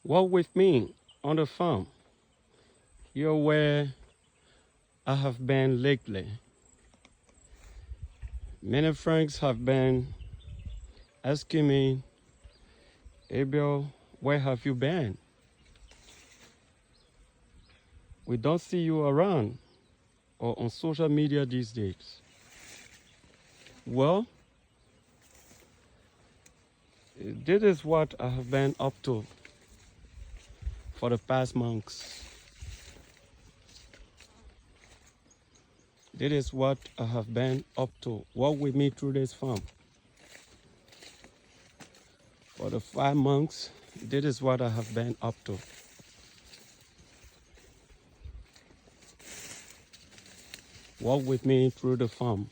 Walk with me on the farm. You're where I have been lately. Many friends have been asking me, Abel, where have you been? We don't see you around or on social media these days. Well, this is what I have been up to for the past months. This is what I have been up to. Walk with me through this farm. For the 5 months, this is what I have been up to. Walk with me through the farm.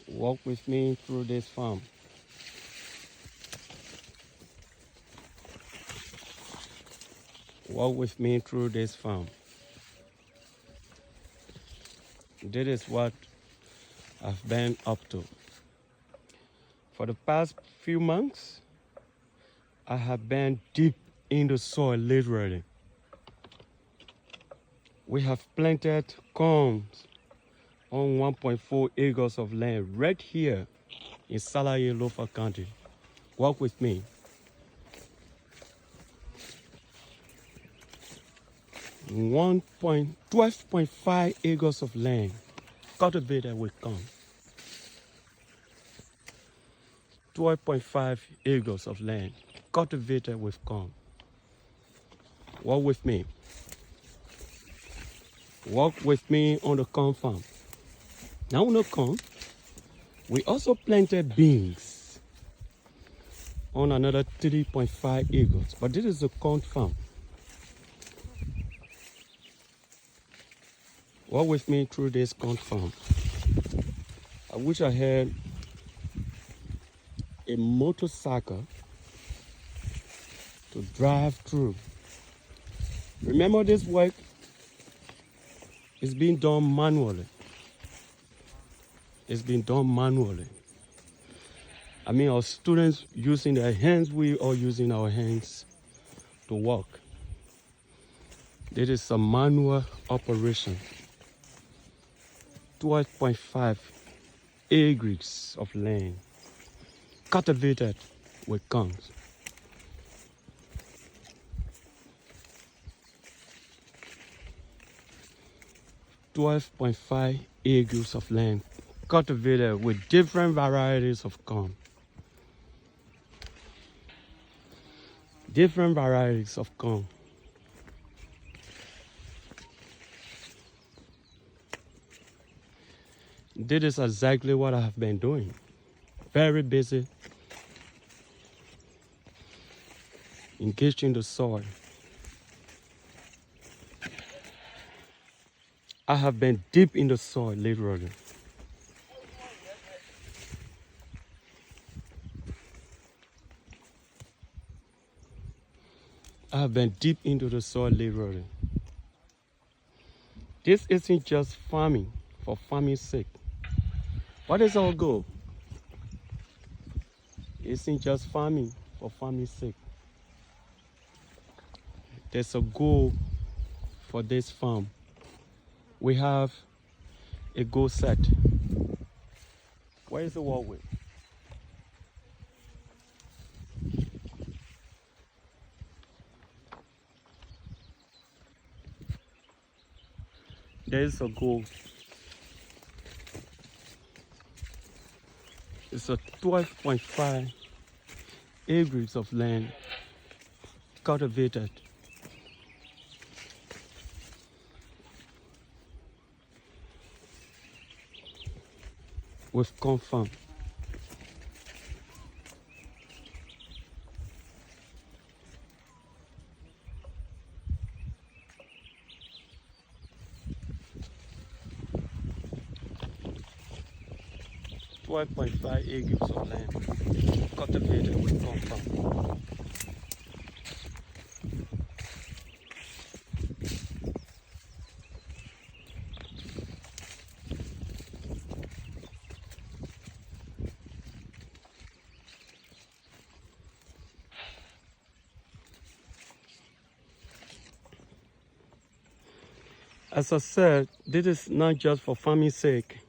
Walk with me through this farm. Walk with me through this farm. This is what I've been up to. For the past few months, I have been deep in the soil, literally. We have planted corn on 1.4 acres of land right here in Salaye, Lofa County. Walk with me. One point 12.5 acres of land cultivated with corn. 12.5 acres of land cultivated with corn. Walk with me. Walk with me on the corn farm. Now on the corn, we also planted beans on another 3.5 acres, but this is a corn farm. Walk with me through this corn farm. I wish I had a motorcycle to drive through. Remember, this work is being done manually. It's being done manually. I mean, our students using their hands, we are using our hands to work. This is a manual operation. 12.5 acres of land cultivated with corn. .5 acres of land cultivated with different varieties of corn. Different varieties of corn. This is exactly what I have been doing. Very busy, engaged in the soil. I have been deep in the soil, literally. I have been deep into the soil, literally. This isn't just farming for farming's sake. What is our goal? It isn't just farming for farming's sake. There's a goal for this farm. We have a goal set. Where is the walkway? There is a goal. It's a 12.5 acres of land cultivated with corn farm. .5 acres of land cultivated with corn farm. As I said, this is not just for farming sake.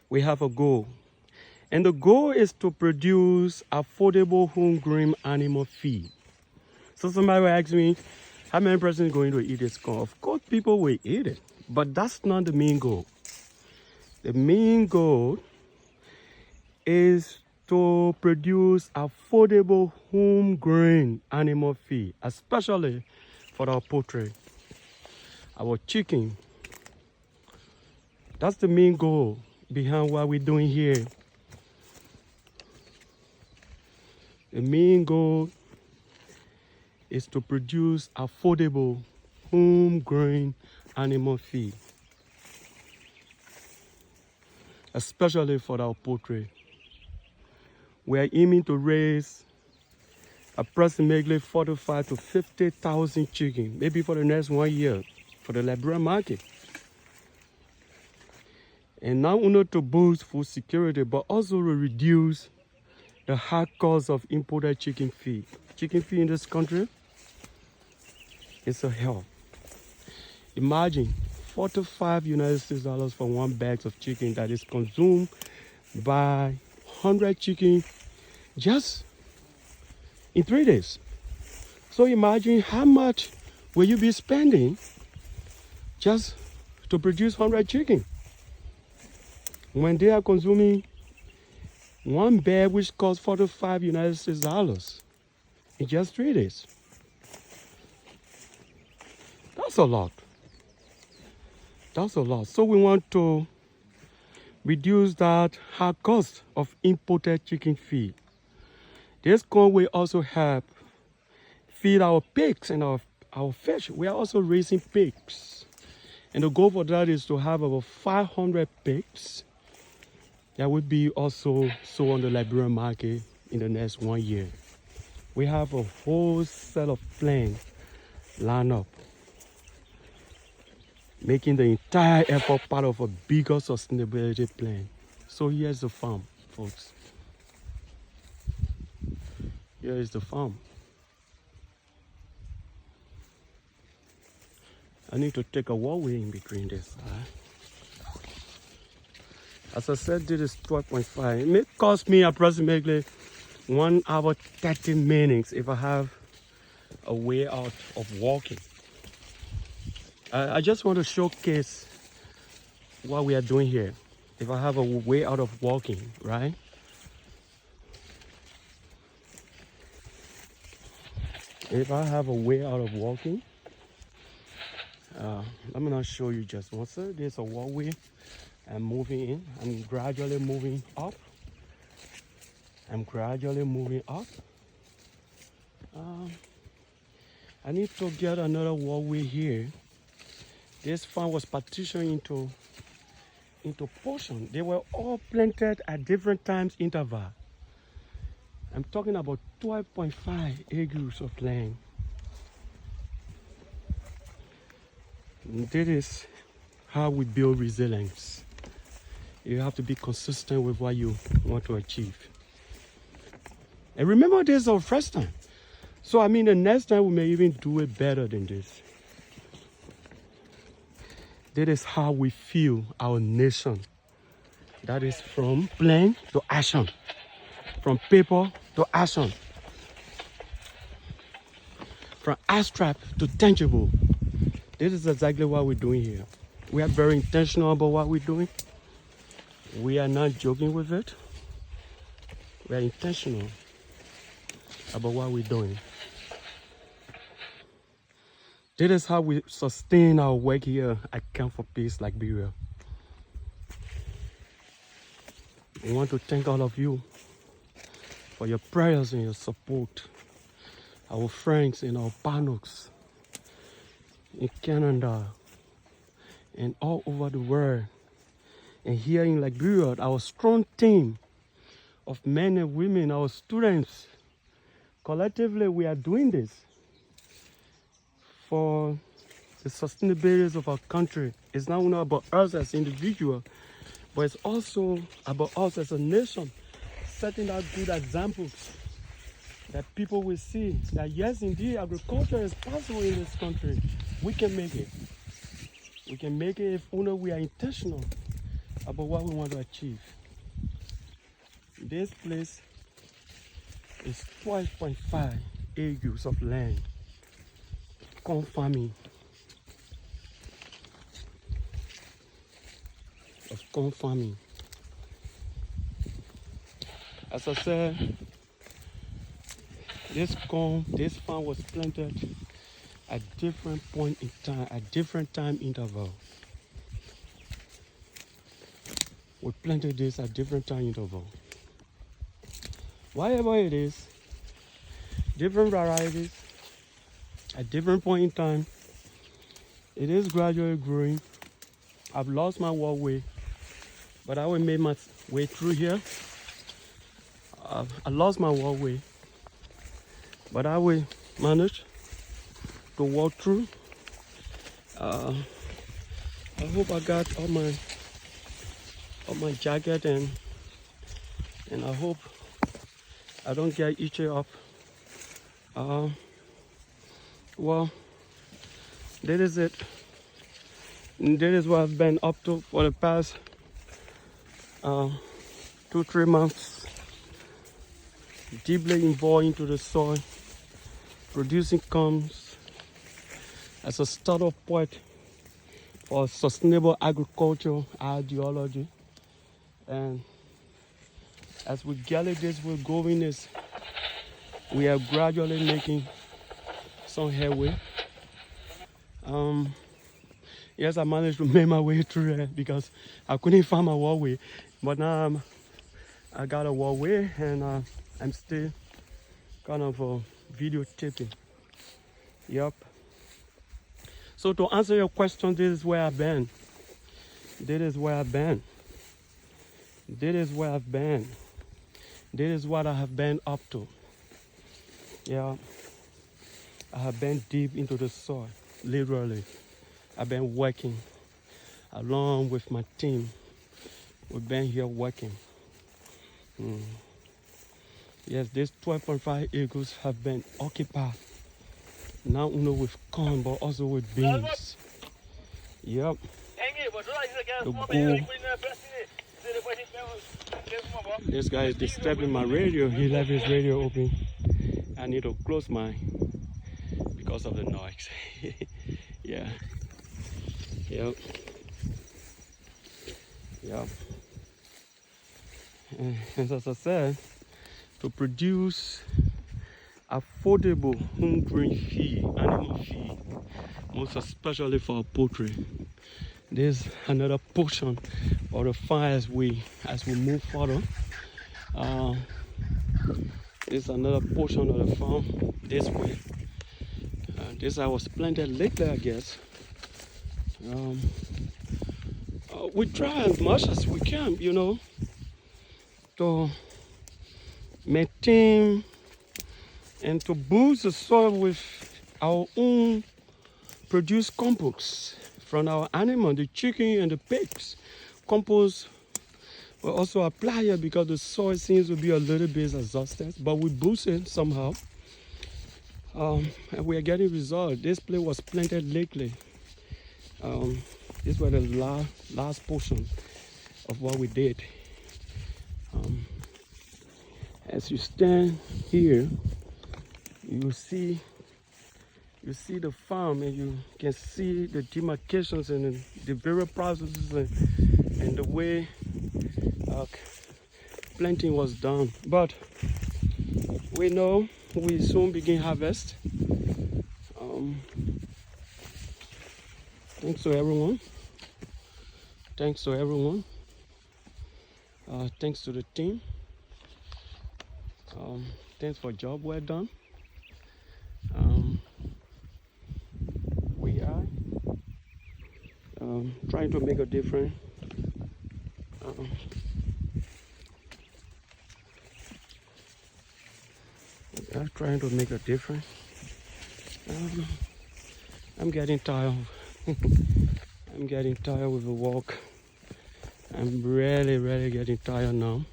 We have a goal. And the goal is to produce affordable homegrown animal feed. So somebody will ask me, how many persons are going to eat this corn? Of course, people will eat it, but that's not the main goal. The main goal is to produce affordable homegrown animal feed, especially for our poultry, our chicken. That's the main goal behind what we're doing here. The main goal is to produce affordable homegrown animal feed, especially for our poultry. We are aiming to raise approximately 45 to 50,000 chickens, maybe for the next 1 year, for the Liberia market. And not only to boost food security, but also to reduce the high cost of imported chicken feed. Chicken feed in this country is a hell. Imagine $45 United States for one bag of chicken that is consumed by 100 chicken just in 3 days. So imagine how much will you be spending just to produce 100 chicken when they are consuming one bag which costs $45 United States in just 3 days. That's a lot. That's a lot. So we want to reduce that high cost of imported chicken feed. This corn will also help feed our pigs and our fish. We are also raising pigs. And the goal for that is to have about 500 pigs that would be also sold on the Liberian market in the next 1 year. We have a whole set of plans lined up, making the entire effort part of a bigger sustainability plan. So here's the farm, folks. Here is the farm. I need to take a walkway in between this. As I said, this is 12.5. It may cost me approximately 1 hour 30 minutes if I have a way out of walking. I just want to showcase what we are doing here. If I have a way out of walking, right? If I have a way out of walking, let me not show you just once. There's a walkway. I'm moving in. I'm gradually moving up. I'm gradually moving up. I need to get another walkway here. This farm was partitioned into portions. They were all planted at different times interval. I'm talking about 12.5 acres of land. And this is how we build resilience. You have to be consistent with what you want to achieve. And remember, this is our first time. So I mean, the next time we may even do it better than this. That is how we feel our nation. That is from plan to action, from paper to action, from abstract to tangible. This is exactly what we're doing here. We are very intentional about what we're doing. We are not joking with it. We are intentional about what we're doing. This is how we sustain our work here at Camp for Peace Liberia. We want to thank all of you for your prayers and your support. Our friends and our partners in Canada and all over the world. And here in Liberia, our strong team of men and women, our students, collectively we are doing this for the sustainability of our country. It's not only about us as individuals, but it's also about us as a nation, setting out good examples that people will see that yes, indeed, agriculture is possible in this country. We can make it. We can make it if only we are intentional about what we want to achieve. This place is 12.5 acres of land, corn farming. As I said, this farm was planted at different point in time, at different time interval. We planted this at different time interval. Whatever it is, different varieties at different point in time. It is gradually growing. I've lost my walkway, but I will make my way through here. I lost my walkway, but I will manage to walk through. I hope I got all my jacket and I hope I don't get itchy up. Well, that is it. That is what I've been up to for the past 2-3 months. Deeply involved into the soil, producing comes as a startup point for sustainable agricultural ideology. And as we gather this, we're going is we are gradually making some headway. Yes, I managed to make my way through it because I couldn't find my walkway, but now I got a walkway and I'm still kind of videotaping. Yep. So to answer your question, this is where I've been. This is where I've been. This is where I've been. This is what I have been up to. Yeah. I have been deep into the soil, literally. I've been working along with my team. We've been here working. Yes, these 12.5 acres have been occupied, not only with corn, but also with beans. Yep. The goal. This guy is disturbing my radio. He left his radio open. I need to close mine because of the noise. Yeah. Yep. Yep. And as I said, to produce affordable home grain feed, animal feed, most especially for poultry. There's another portion of the farm as we move further. There's another portion of the farm this way. This I was planted lately, I guess. We try as much as we can, you know, to maintain and to boost the soil with our own produced compost from our animals, the chicken and the pigs. Compost will also apply here because the soil seems to be a little bit exhausted, but we boost it somehow. And we are getting results. This place was planted lately. This was the last portion of what we did. As you stand here, you see the farm, and you can see the demarcations and the various processes and the way planting was done. But we know we soon begin harvest. Thanks to everyone. Thanks to everyone. Thanks to the team. Thanks for job well done. We are trying to make a difference. We are trying to make a difference. I'm getting tired. I'm getting tired with the walk. I'm really getting tired now.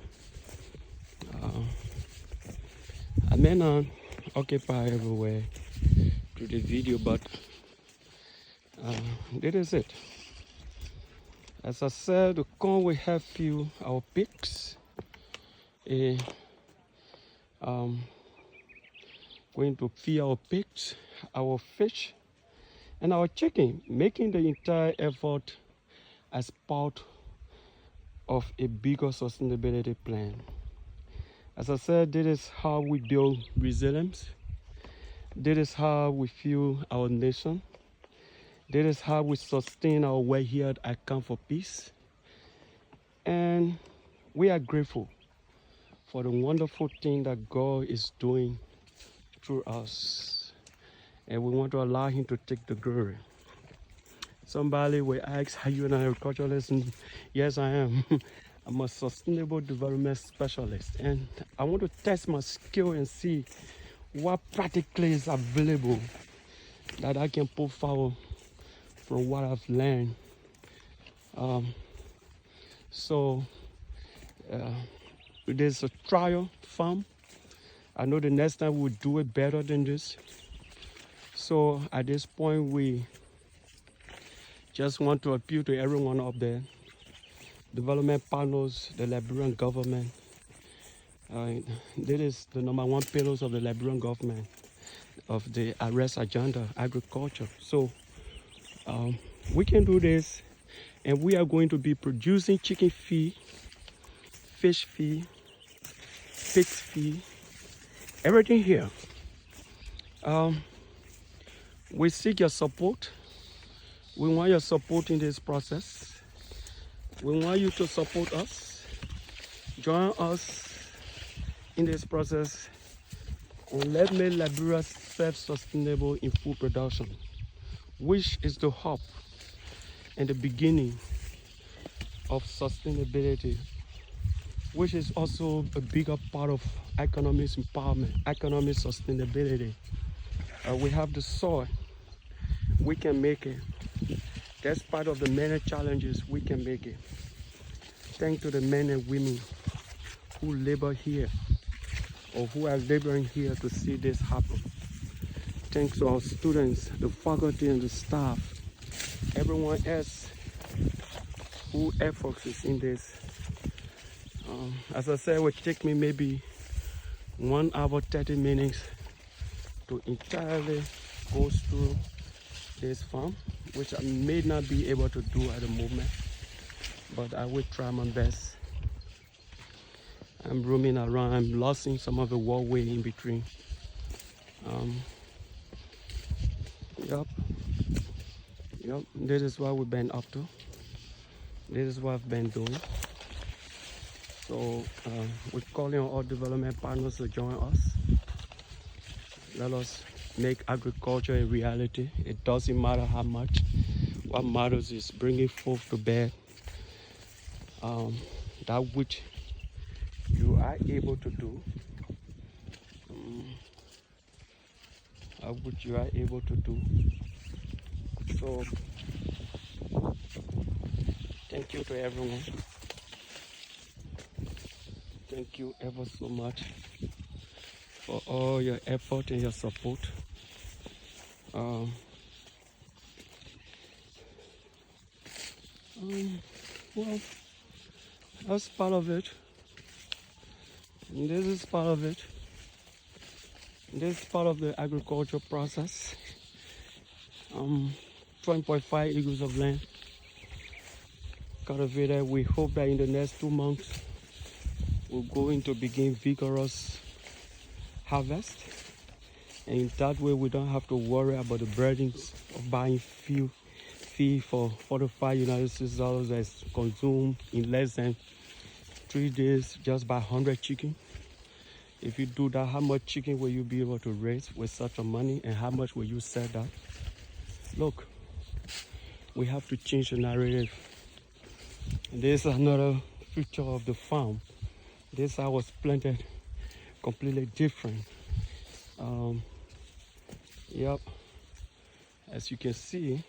I may not occupy everywhere to the video, but this is it. As I said, the corn will help fuel our pigs. Going to feed our pigs, our fish, and our chicken, making the entire effort as part of a bigger sustainability plan. As I said, this is how we build resilience. This is how we fuel our nation. This is how we sustain our way here at I Come for Peace. And we are grateful for the wonderful thing that God is doing through us. And we want to allow him to take the glory. Somebody will ask, are you an agriculturalist? Yes, I am. I'm a sustainable development specialist. And I want to test my skill and see what practically is available that I can put forward from what I've learned. There's a trial farm. I know the next time we'll do it better than this. So at this point, we just want to appeal to everyone up there, development partners, the Liberian government. This is the #1 pillars of the Liberian government, of the arrest agenda, agriculture. So we can do this, and we are going to be producing chicken feed, fish feed, pig feed, everything here. We seek your support. We want your support in this process. We want you to support us, join us in this process, and let's make Liberia self-sustainable in food production, which is the hope and the beginning of sustainability, which is also a bigger part of economic empowerment, economic sustainability. We have the soil, we can make it. That's part of the many challenges, we can make it. Thanks to the men and women who labor here, or who are laboring here to see this happen. Thanks to our students, the faculty and the staff, everyone else who efforts is in this. As I said, it will take me maybe 1 hour, 30 minutes to entirely go through this farm, which I may not be able to do at the moment, but I will try my best. I'm roaming around, I'm losing some of the walkway in between. Yep, this is what we've been up to. This is what I've been doing. So we're calling on all development partners to join us. Let us make agriculture a reality. It doesn't matter how much. What matters is bringing forth to bear that which you are able to do. Which you are able to do. So thank you to everyone. Thank you ever so much for all your effort and your support. Well, that's part of it. And this is part of it. This is part of the agricultural process. 20.5 acres of land cultivated. We hope that in the next 2 months we're going to begin vigorous harvest, and in that way we don't have to worry about the burdens of buying feed for $45 United States dollars that's consumed in less than 3 days just by 100 chicken. If you do that, how much chicken will you be able to raise with such a money, and how much will you sell that? Look, we have to change the narrative. This is another feature of the farm. This house was planted completely different. Yep, as you can see,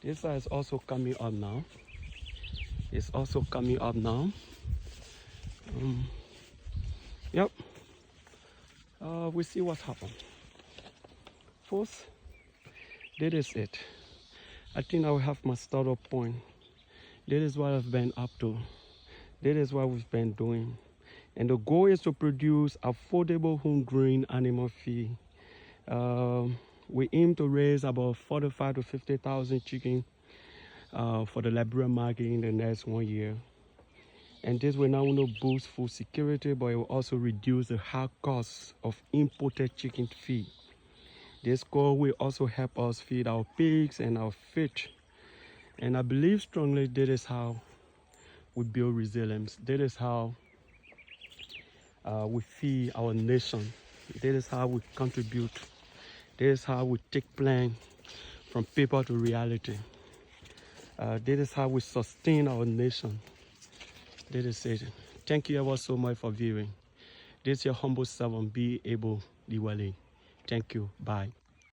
this side is also coming up now. It's also coming up now. Yep. We see what happened. First, this is it. I think I will have my startup point This is what I've been up to. This is what we've been doing. And the goal is to produce affordable homegrown animal feed. We aim to raise about 45 to 50,000 chickens for the Liberian market in the next 1 year. And this will not only boost food security, but it will also reduce the high cost of imported chicken feed. This goal will also help us feed our pigs and our fish. And I believe strongly that is how we build resilience. That is how we feed our nation. That is how we contribute. That is how we take plan from paper to reality. That is how we sustain our nation. That is it. Thank you ever so much for viewing. This is your humble servant, Be Able Diwali. Thank you. Bye.